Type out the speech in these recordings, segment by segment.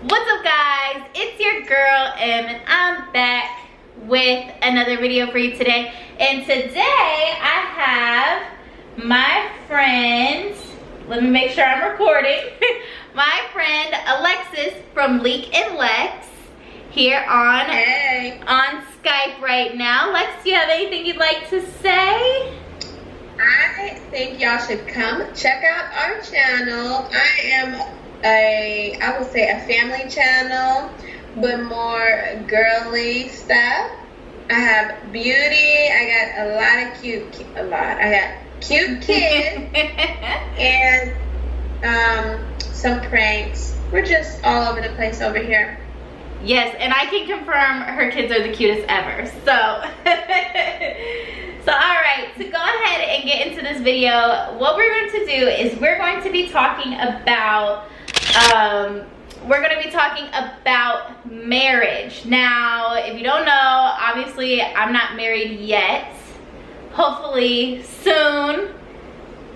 What's up, guys? It's your girl Em, and I'm back with another video for you today. And today I have my friend, let me make sure I'm recording, my friend Alexis from Leek and Lex here on Skype right now. Lex, do you have anything you'd like to say? I think y'all should come check out our channel. I am I would say a family channel, but more girly stuff. I have beauty. I got a lot of I got cute kids and some pranks. We're just all over the place over here. Yes, and I can confirm her kids are the cutest ever. So, so all right, to go ahead and get into this video, what we're going to do is we're going to be talking about marriage. Now, if you don't know, obviously I'm not married yet. Hopefully soon.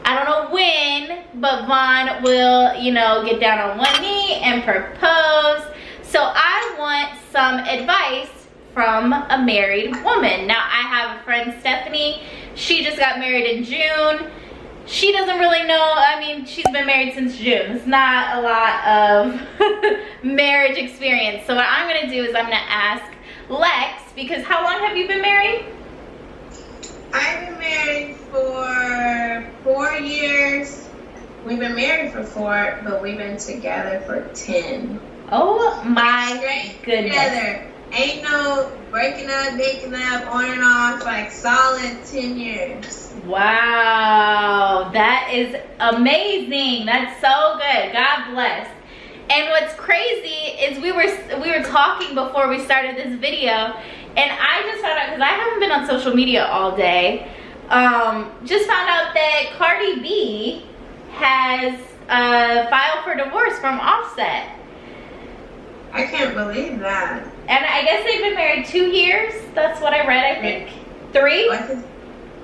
I don't know when, but Vaughn will, you know, get down on one knee and propose. So I want some advice from a married woman. Now, I have a friend, Stephanie. She just got married in June. She doesn't really know. I mean, she's been married since June. It's not a lot of marriage experience. So what I'm going to do is I'm going to ask Lex, because how long have you been married? I've been married for 4 years. We've been married for 4, but we've been together for 10. Oh my goodness. Together. Ain't no breaking up, making up, on and off, like solid 10 years. Wow, that is amazing. That's so good. God bless. And what's crazy is we were talking before we started this video, and I just found out, because I haven't been on social media all day, just found out that Cardi B has filed for divorce from Offset. I can't believe that. And I guess they've been married 2 years. That's what I read, I think. 3?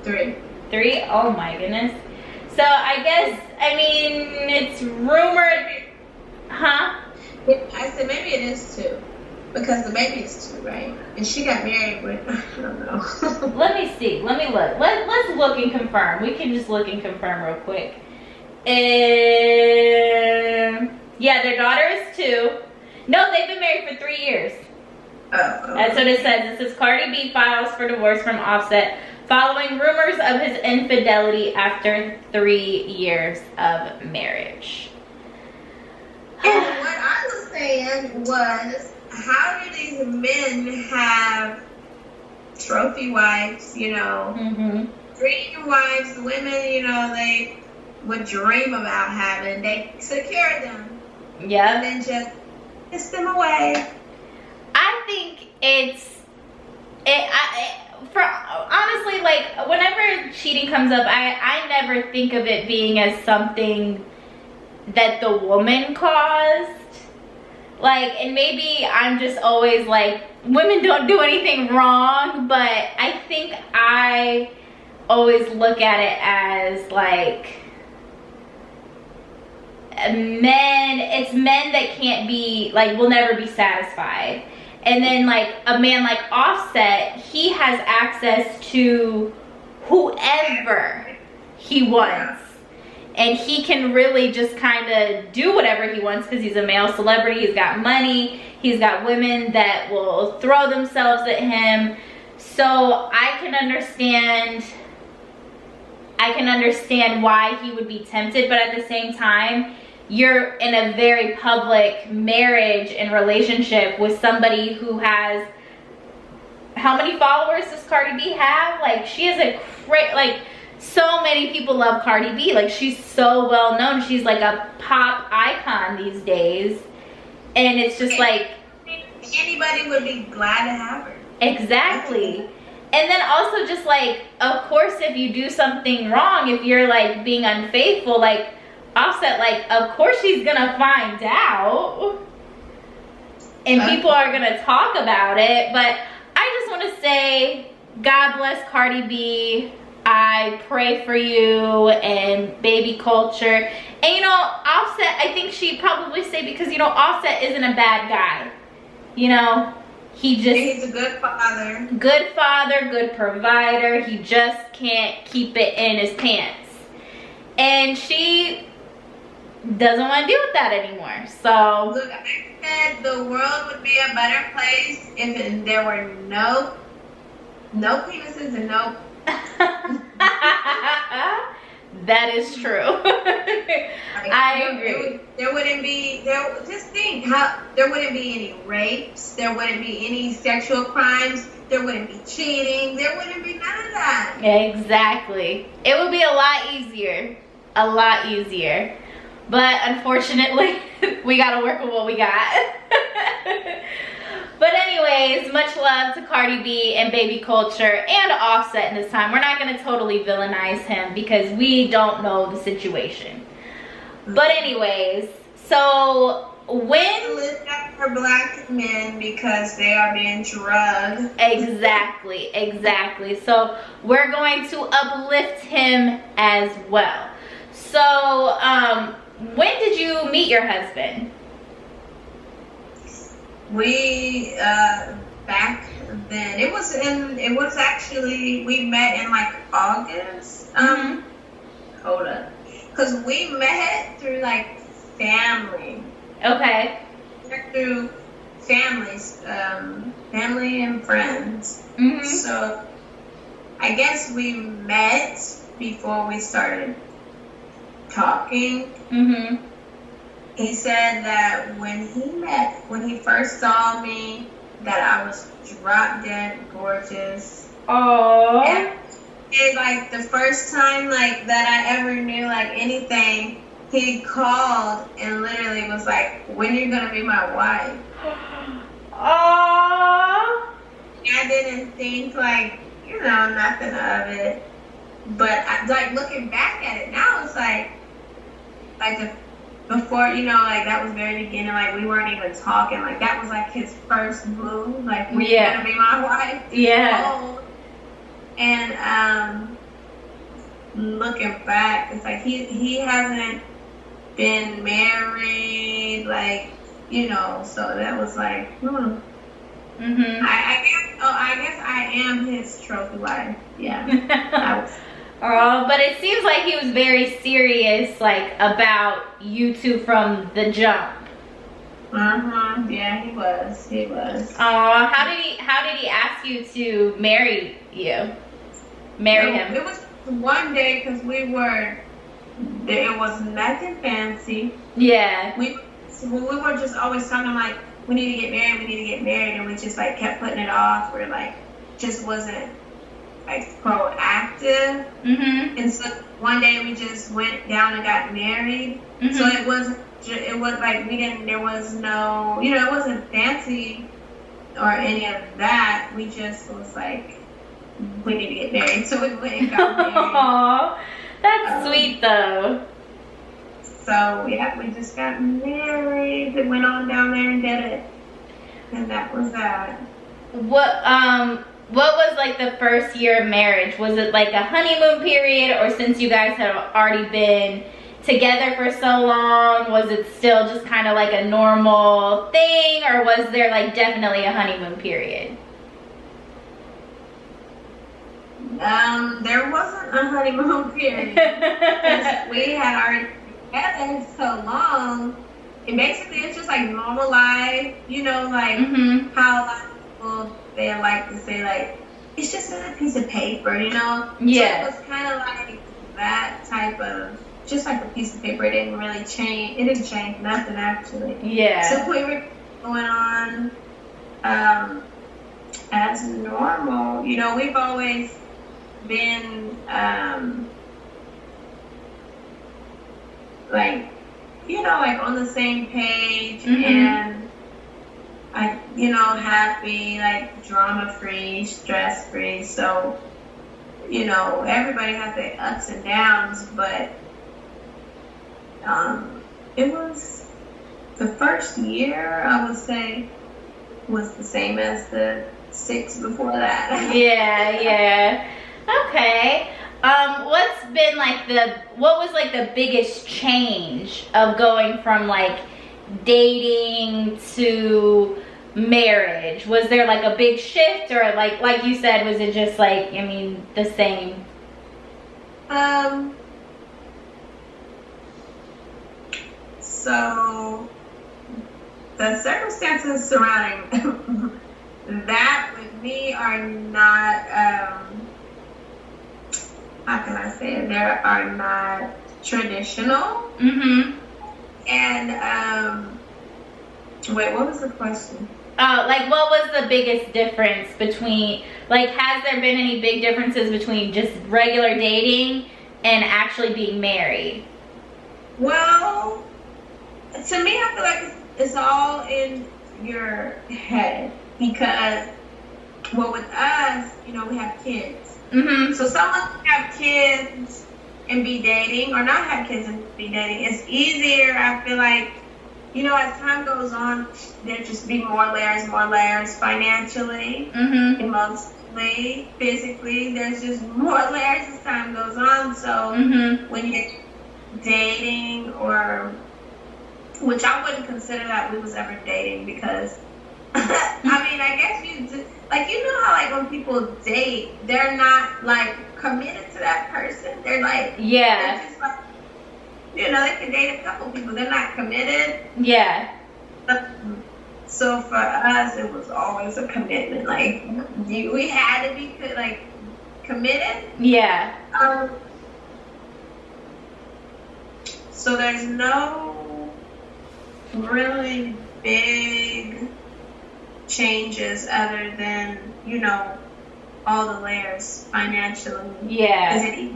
3. 3? Oh my goodness. So I guess, I mean, it's rumored, huh? I said maybe it is 2. Because the baby is 2, right? And she got married with, I don't know. Let me see. Let me look. Let's look and confirm. We can just look and confirm real quick. Yeah, their daughter is 2. No, they've been married for 3 years. Oh. That's what it says. It says Cardi B files for divorce from Offset following rumors of his infidelity after 3 years of marriage. And what I was saying was, how do these men have trophy wives, you know, dream wives, women, you know, they would dream about having, they secure them. Yeah. And then just kiss them away. I think honestly, like, whenever cheating comes up, I never think of it being as something that the woman caused. Like, and maybe I'm just always like, women don't do anything wrong, but I think I always look at it as like, it's men that can't be, like, will never be satisfied. And then, like, a man like Offset, he has access to whoever he wants. And he can really just kind of do whatever he wants because he's a male celebrity. He's got money. He's got women that will throw themselves at him. So I can understand why he would be tempted, but at the same time, you're in a very public marriage and relationship with somebody who has, how many followers does Cardi B have? Like, she is like, so many people love Cardi B. Like, she's so well known. She's like a pop icon these days. And it's just like, anybody would be glad to have her. Exactly. And then also just like, of course, if you do something wrong, if you're like being unfaithful, like Offset, like, of course she's gonna find out. And people are gonna talk about it. But I just want to say, God bless Cardi B I pray for you and baby culture. And you know, Offset, I think she'd probably say, because you know, Offset isn't a bad guy. You know, he's a good father. Good father, good provider. He just can't keep it in his pants. And she doesn't want to deal with that anymore. So look, I said the world would be a better place if there were no penises and no. That is true. I agree. There wouldn't be just think how there wouldn't be any rapes, there wouldn't be any sexual crimes, there wouldn't be cheating, there wouldn't be none of that. Exactly. It would be a lot easier. A lot easier. But unfortunately, we gotta work with what we got. But anyways, much love to Cardi B and baby culture and Offset in this time. We're not gonna totally villainize him because we don't know the situation. But anyways, so when lift up for black men because they are being drugged. Exactly. So we're going to uplift him as well. So when did you meet your husband? We back then it was actually we met in like August. Hold up, because we met through like family. Okay. Through families, family and friends. So I guess we met before we started talking. He said that when he first saw me, that I was drop dead gorgeous. Oh. And it, like the first time like that I ever knew like anything, he called and literally was like, "When are you gonna be my wife?" Oh. I didn't think like, nothing of it. But I, like looking back at it now, it's like before, like that was very beginning, like we weren't even talking, like that was like his first move, like when you're gonna be my wife. Yeah. And looking back, it's like he hasn't been married, like, so that was like, I guess I am his trophy wife. Yeah. But it seems like he was very serious, like, about you two from the jump. Yeah, he was. How did he ask you to marry him? It was one day because it was nothing fancy. Yeah. We were just always talking like, we need to get married, and we just like kept putting it off. We're like, just wasn't like proactive. And so one day we just went down and got married. So it was like there was no, it wasn't fancy or any of that. We just was like, we need to get married. So we went and got married. Aww, that's sweet though. So yeah, we just got married and went on down there and did it. And that was that. What was like the first year of marriage? Was it like a honeymoon period, or since you guys had already been together for so long, was it still just kind of like a normal thing, or was there like definitely a honeymoon period? There wasn't a honeymoon period because we had already been together so long. And basically it's just like normal life, like how a lot of people, they like to say like, it's just a piece of paper, Yeah. So it was kind of like that type of, just like a piece of paper. It didn't really change. It didn't change nothing actually. Yeah. So we were going on as normal. We've always been like, like on the same page and happy, like drama-free, stress-free. So, everybody has their ups and downs, but it was the first year, I would say, was the same as the 6 before that. Yeah. Okay. What's been like what was like the biggest change of going from like dating to marriage? Was there like a big shift, or like you said, was it just like, I mean, the same? So the circumstances surrounding that with me are not, how can I say it? They are not traditional. Mm-hmm. And wait, what was the question? Like, what was the biggest difference between, like, has there been any big differences between just regular dating and actually being married? Well, to me, I feel like it's all in your head, because, well, with us, you know, we have kids. Mm-hmm. So someone can have kids and be dating, or not have kids and be dating. It's easier, I feel like, you know, as time goes on, there just be more layers financially, mm-hmm. emotionally, physically. There's just more layers as time goes on. So mm-hmm. when you're dating, or, which I wouldn't consider that we was ever dating, because, I mean, I guess you do, like, you know how, like, when people date, they're not, like, committed to that person. They're, like, yeah. they're just, like, you know, they can date a couple people. They're not committed. Yeah. So for us, it was always a commitment. Like, we had to be, like, committed. Yeah. So there's no really big changes other than, you know, all the layers financially. Yeah. Is it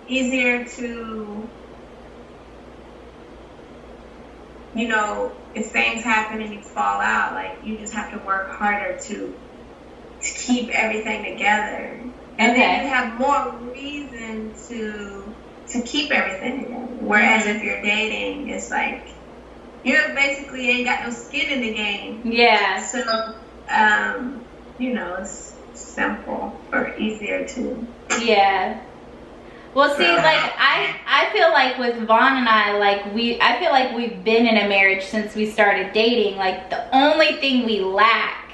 easier to, you know, if things happen and you fall out, like, you just have to work harder to keep everything together. And then you have more reason to keep everything together. Whereas if you're dating, it's like, you basically ain't got no skin in the game. Yeah. So, you know, it's simple or easier to. Yeah. Well, see, like, I feel like with Vaughn and I, like, I feel like we've been in a marriage since we started dating. Like, the only thing we lack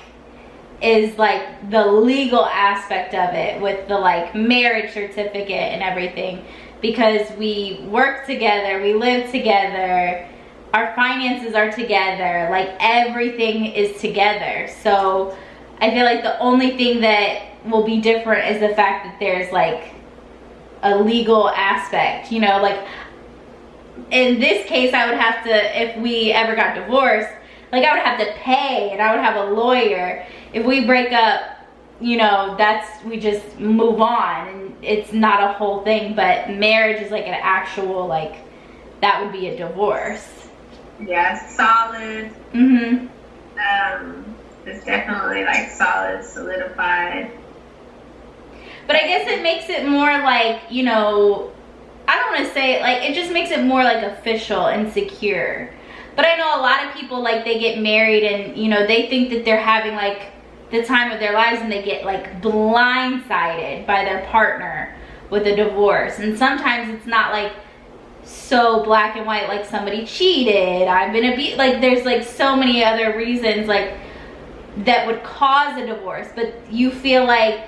is, like, the legal aspect of it, with the, like, marriage certificate and everything. Because we work together, we live together, our finances are together, like, everything is together. So I feel like the only thing that will be different is the fact that there's, like, a legal aspect, you know. Like, in this case, I would have to, if we ever got divorced, like, I would have to pay, and I would have a lawyer. If we break up, you know, we just move on, and it's not a whole thing. But marriage is like an actual, like, that would be a divorce. Yeah, solid. Mm-hmm. It's definitely, like, solid, solidified. But I guess it makes it more like, you know, I don't want to say, like, it just makes it more, like, official and secure. But I know a lot of people, like, they get married and, you know, they think that they're having, like, the time of their lives, and they get, like, blindsided by their partner with a divorce. And sometimes it's not, like, so black and white, like, somebody cheated, I've been abused, like, there's, like, so many other reasons, like, that would cause a divorce. But you feel like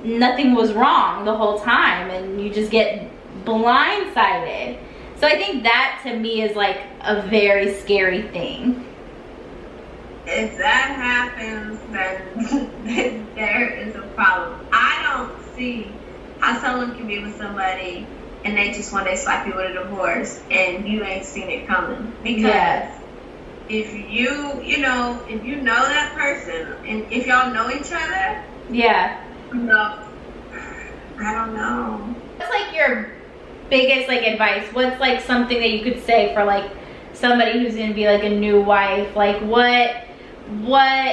nothing was wrong the whole time, and you just get blindsided. So I think that, to me, is, like, a very scary thing. If that happens, then there is a problem. I don't see how someone can be with somebody and they just want to slap you with a divorce and you ain't seen it coming. Because if you know that person, and if y'all know each other, no, I don't know. What's, like, your biggest, like, advice? What's, like, something that you could say for, like, somebody who's gonna be, like, a new wife? Like, what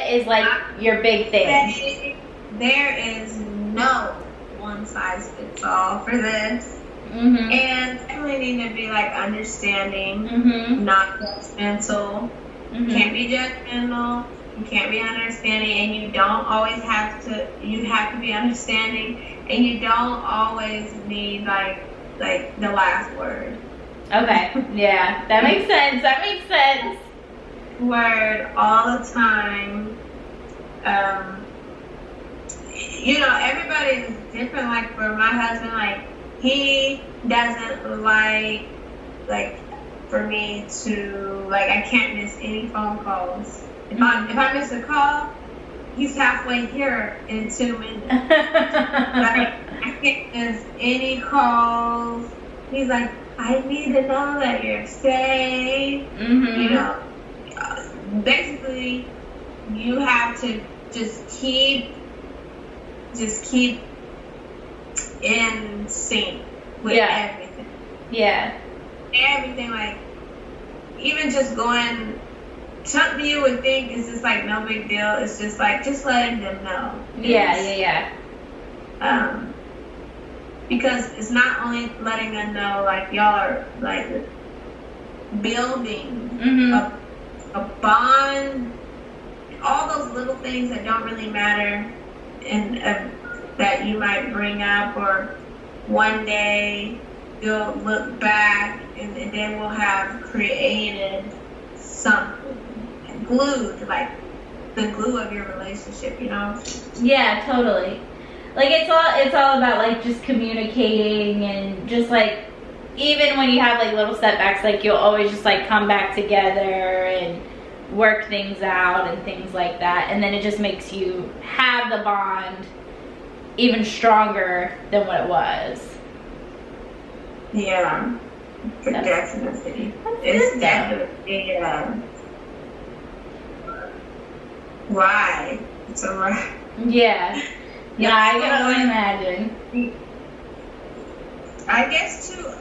is, like, your big thing? There is no one size fits all for this. Mm-hmm. And definitely need to be, like, understanding, mm-hmm. not judgmental. Mm-hmm. Can't be judgmental. You can't be understanding, and you don't always have to. You have to be understanding, and you don't always need like the last word. Okay. Yeah, that makes sense. That makes sense. Word all the time. You know, everybody is different. Like for my husband, like he doesn't like for me to like I can't miss any phone calls. If I miss a call, he's halfway here in 2 minutes. Like, I can't miss any calls. He's like, I need to know that you're safe. Mm-hmm. You know, basically, you have to just keep in sync with everything. Yeah. Everything, like even just going. Something you would think is just like no big deal. It's just like just letting them know. Yeah. Because it's not only letting them know like y'all are like building a bond, all those little things that don't really matter, and that you might bring up, or one day you'll look back and then we'll have created something. Glued, like the glue of your relationship, you know? Yeah, totally. Like it's all about like just communicating, and just like even when you have like little setbacks, like you'll always just like come back together and work things out and things like that, and then it just makes you have the bond even stronger than what it was. Yeah, definitely. It's definitely why it's a right. Yeah. Yeah, I can only imagine. I guess too.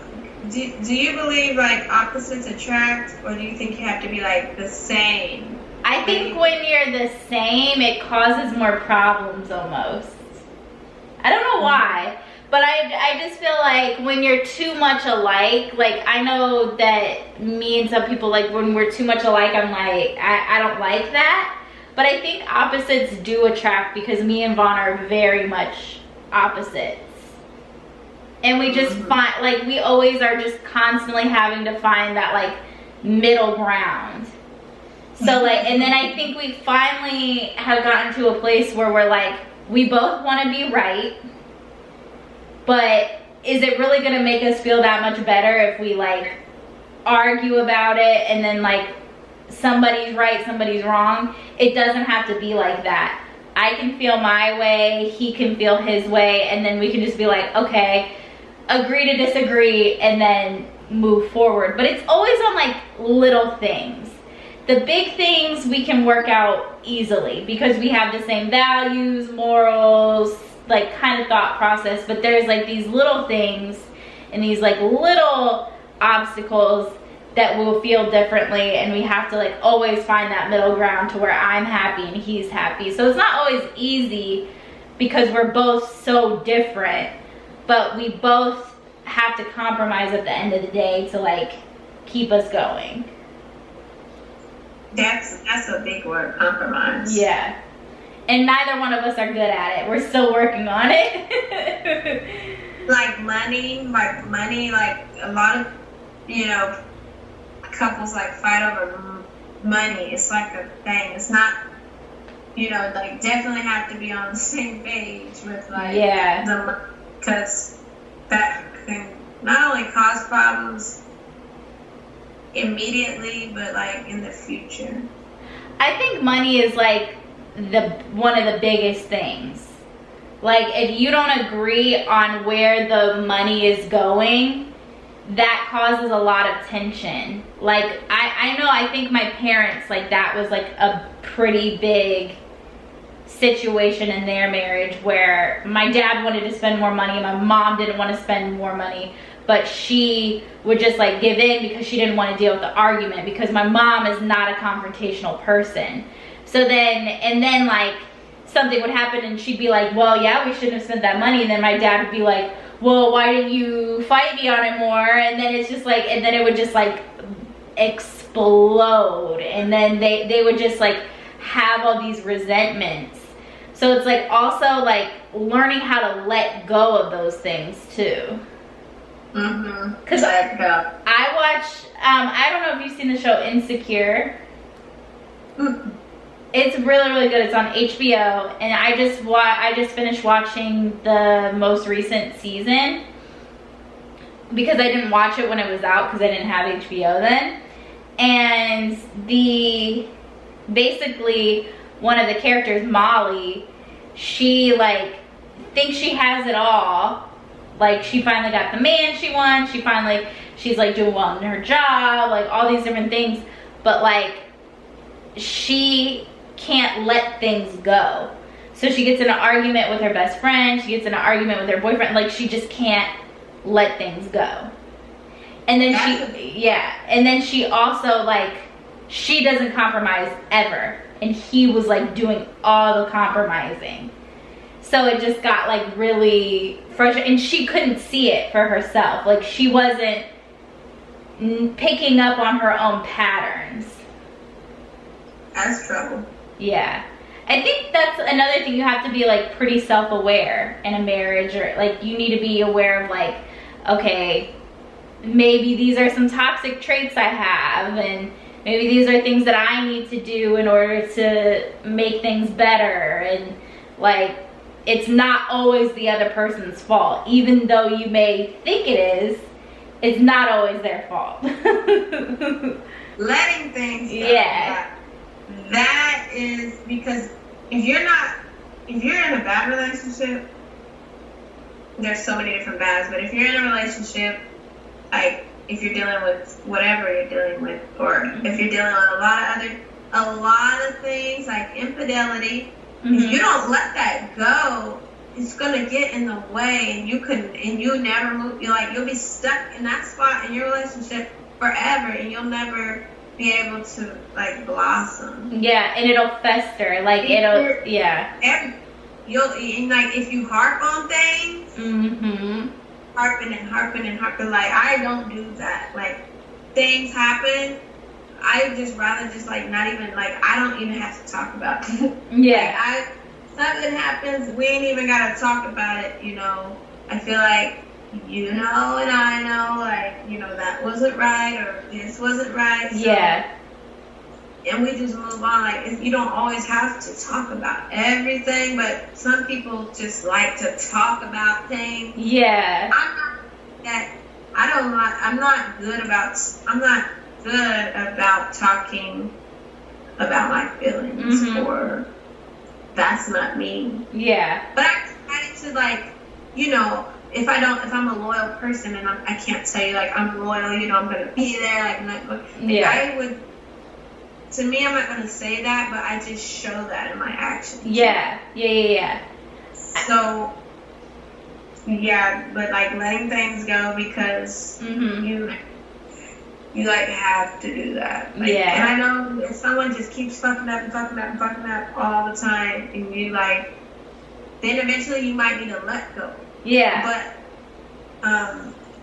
Do you believe like opposites attract, or do you think you have to be like the same? I think when you're the same, it causes more problems almost. I don't know why, but I just feel like when you're too much alike, like I know that me and some people, like when we're too much alike, I'm like, I don't like that. But I think opposites do attract, because me and Vaughn are very much opposites. And we just find, like, we always are just constantly having to find that, like, middle ground. So, like, and then I think we finally have gotten to a place where we're like, we both want to be right, but is it really going to make us feel that much better if we, like, argue about it and then, like, somebody's right, somebody's wrong? It doesn't have to be like that. I can feel my way, he can feel his way, and then we can just be like, okay, agree to disagree, and then move forward. But it's always on like little things. The big things we can work out easily because we have the same values, morals, like kind of thought process. But there's like these little things and these like little obstacles that will feel differently, and we have to like always find that middle ground to where I'm happy and he's happy. So it's not always easy because we're both so different, but we both have to compromise at the end of the day to like keep us going. That's a big word, compromise. Yeah. And neither one of us are good at it. We're still working on it. like money, like a lot of, you know, couples like fight over money. It's like a thing. It's not, you know, like definitely have to be on the same page with like the, because that can not only cause problems immediately, but like in the future. I think money is like one of the biggest things. Like if you don't agree on where the money is going, that causes a lot of tension. Like I know, I think my parents, like that was like a pretty big situation in their marriage where my dad wanted to spend more money and my mom didn't want to spend more money, but she would just like give in because she didn't want to deal with the argument, because my mom is not a confrontational person. So then like something would happen and she'd be like, well, yeah, we shouldn't have spent that money, and then my dad would be like, well, why didn't you fight me on it more? And then it's just like, and then it would just like explode, and then they would just like have all these resentments. So it's like also like learning how to let go of those things too. Because I watched, I don't know if you've seen the show Insecure. It's really, really good. It's on HBO, and I just finished watching the most recent season because I didn't watch it when it was out because I didn't have HBO then. And basically one of the characters, Molly, she like thinks she has it all. Like she finally got the man she wants. She's like doing well in her job, like all these different things, but like she can't let things go. So she gets in an argument with her best friend, she gets in an argument with her boyfriend, like she just can't let things go. And then she also like, she doesn't compromise ever, and he was like doing all the compromising. So it just got like really frustrating, and she couldn't see it for herself. Like she wasn't picking up on her own patterns. That's trouble. Yeah. I think that's another thing. You have to be like pretty self-aware in a marriage, or like you need to be aware of like, okay, maybe these are some toxic traits I have, and maybe these are things that I need to do in order to make things better. And like, it's not always the other person's fault. Even though you may think it is, it's not always their fault. Letting things go. Yeah. That is because if you're in a bad relationship, there's so many different bads, but if you're in a relationship, like if you're dealing with whatever you're dealing with, or if you're dealing with a lot of things like infidelity, if you don't let that go, it's gonna get in the way, and you never move. You'll be stuck in that spot in your relationship forever, and you'll never be able to like blossom. Yeah, and it'll fester. Like it'll, yeah. You'll like if you harp on things, harping and harping and harping. Like I don't do that. Like things happen, I just rather just like not even like I don't even have to talk about it. Yeah. Like something happens, we ain't even gotta talk about it. You know, I feel like you know and I know, like you know that wasn't right or this wasn't right. So, yeah. And we just move on. Like you don't always have to talk about everything, but some people just like to talk about things. Yeah. I'm not good about talking about my feelings, or that's not me. Yeah. But I try to like, you know, if I'm a loyal person and I can't tell you like I'm loyal, you know, I'm gonna be there. Like, to me, I'm not gonna say that, but I just show that in my actions. Yeah. So. Yeah, but like letting things go because you like have to do that. Like, and I know if someone just keeps fucking up all the time, and you like, then eventually you might need to let go. Yeah. But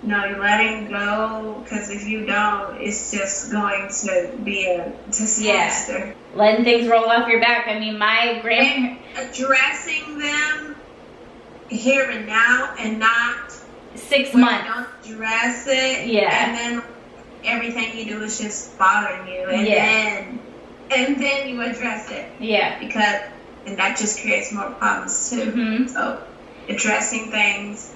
no, you're letting go, because if you don't, it's just going to be a disaster. Yeah. Letting things roll off your back. I mean, my grandparents. Addressing them here and now, and not 6 months. You don't address it, and then everything you do is just bothering you, and then you address it, and that just creates more problems too. So addressing things,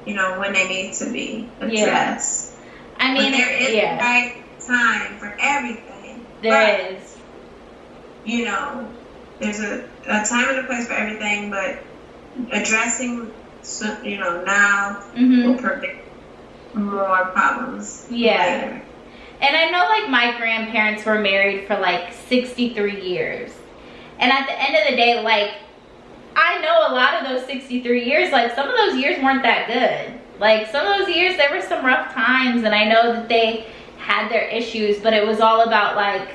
you know, when they need to be addressed. I mean, but there is a right time for everything. There is. You know, there's a time and a place for everything, but addressing, you know, now will prevent more problems later. And I know like my grandparents were married for like 63 years. And at the end of the day, like, I know a lot of those 63 years, like some of those years weren't that good. Like some of those years, there were some rough times, and I know that they had their issues, but it was all about like,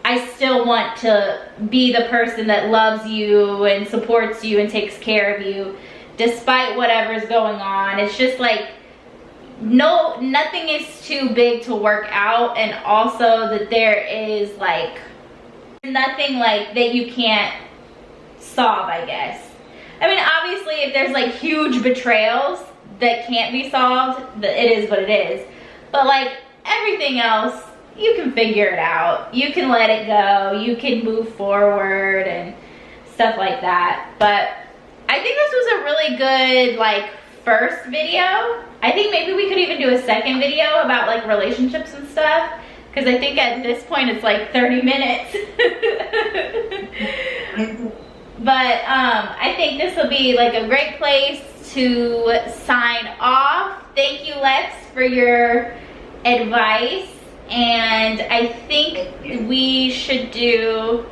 I still want to be the person that loves you and supports you and takes care of you despite whatever's going on. It's just like, nothing is too big to work out, and also that there is like nothing like that you can't solve, I guess. I mean, obviously, if there's like huge betrayals that can't be solved, it is what it is. But like everything else, you can figure it out. You can let it go. You can move forward and stuff like that. But I think this was a really good like first video. I think maybe we could even do a second video about like relationships and stuff, because I think at this point it's like 30 minutes. But I think this will be like a great place to sign off. Thank you, Lex, for your advice. And I think we should do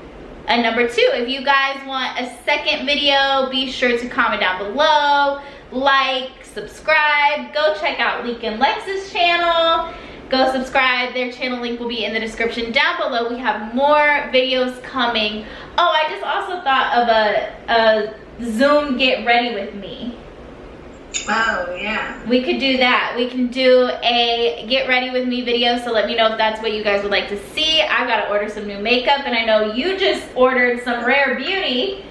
a number 2. If you guys want a second video, be sure to comment down below, like, subscribe, go check out Leek and Lex's channel. Go subscribe. Their channel link will be in the description down below. We have more videos coming. Oh, I just also thought of a Zoom get ready with me. Oh, yeah. We could do that. We can do a get ready with me video, so let me know if that's what you guys would like to see. I've got to order some new makeup, and I know you just ordered some Rare Beauty.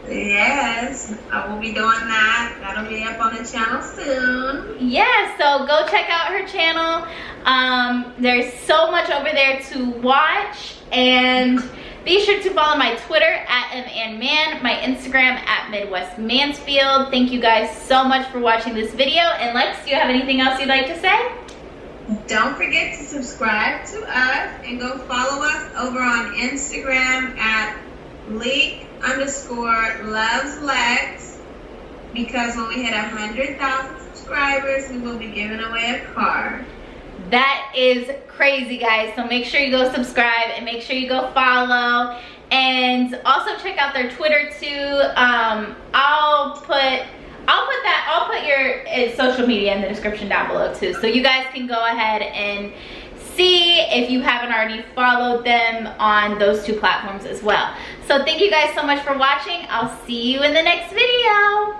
Yes, I will be doing that. That'll be up on the channel soon. Yeah, so go check out her channel. There's so much over there to watch, and be sure to follow my Twitter at @MAnMan, my Instagram at Midwest Mansfield. Thank you guys so much for watching this video. And Lex, do you have anything else you'd like to say? Don't forget to subscribe to us and go follow us over on Instagram at Leek_LovesLex, because when we hit 100,000 subscribers, we will be giving away a car. That is crazy, guys. So make sure you go subscribe and make sure you go follow, and also check out their Twitter too. I'll put your social media in the description down below too, so you guys can go ahead and see if you haven't already followed them on those 2 platforms as well. So thank you guys so much for watching. I'll see you in the next video.